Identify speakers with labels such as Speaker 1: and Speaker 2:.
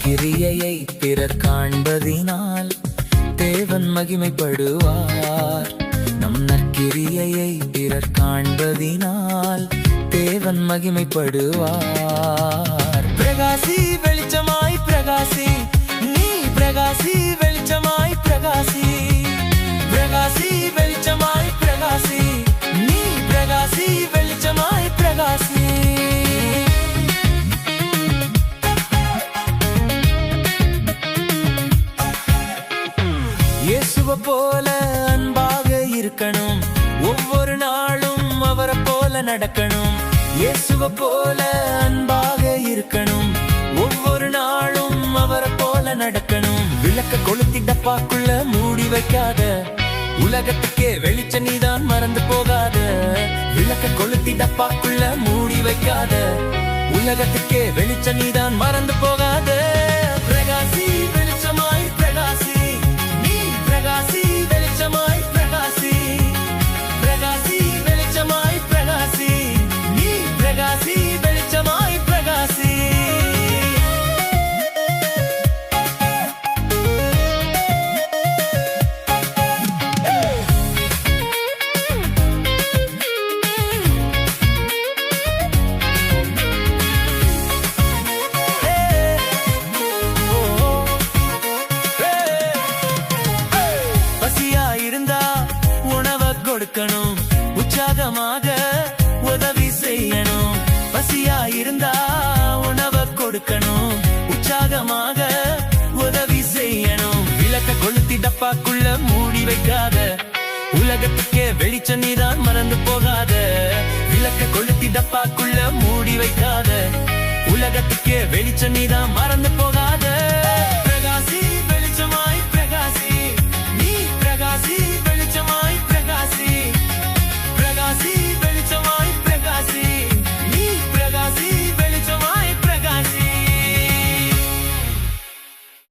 Speaker 1: கிரியையை பிறர் காண்பதினால் தேவன் மகிமைப்படுவார். நம் நற்கிரியையை பிறர் காண்பதினால் தேவன் மகிமைப்படுவார். பிரகாசி வெளிச்சமாய் பிரகாசி, நீ பிரகாசி வெளிச்சமாய் பிரகாசி. பிரகாசி வெளிச்சமாய் பிரகாசி, நீ பிரகாசி வெளிச்சமாய் பிரகாசி. இயேசுவை போல அன்பாக இருக்கணும், ஒவ்வொரு நாளும் அவரை போல நடக்கணும். இயேசுவை போல அன்பாக இருக்கணும், ஒவ்வொரு நாளும் அவரை போல நடக்கணும். விளக்க கொளுத்தி டப்பாக்குள்ள மூடி வைக்காத, உலகத்துக்கே வெளிச்ச நீதான் மறந்து போகாத. விளக்க கொளுத்தி டப்பாக்குள்ள மூடி வைக்காத, உலகத்துக்கே வெளிச்ச நீதான் மறந்து போகாத. பிரகாசி வெளிச்சமாய் பிரகாசி, பிரகாசி வெளிச்சமாய் பிரகாசி. பிரகாசி வெளிச்சமாய் பிரகாசி, நீ பிரகாசி வெளிச்சமாய் பிரகாசி. கொடுக்கணும், உற்சாகமாக உதவி செய்யணும். பசியாயிருந்தா உணவை கொடுக்கணும், உற்சாகமாக உதவி செய்யணும். விளக்க கொளுத்தி டப்பாக்குள்ள மூடி வைக்காத, உலகத்துக்கே வெளிச்ச நீதான் மறந்து போகாத. விளக்க கொளுத்தி டப்பாக்குள்ள மூடி வைக்காத, உலகத்துக்கே வெளிச்ச நீதான் மறந்து போகாத.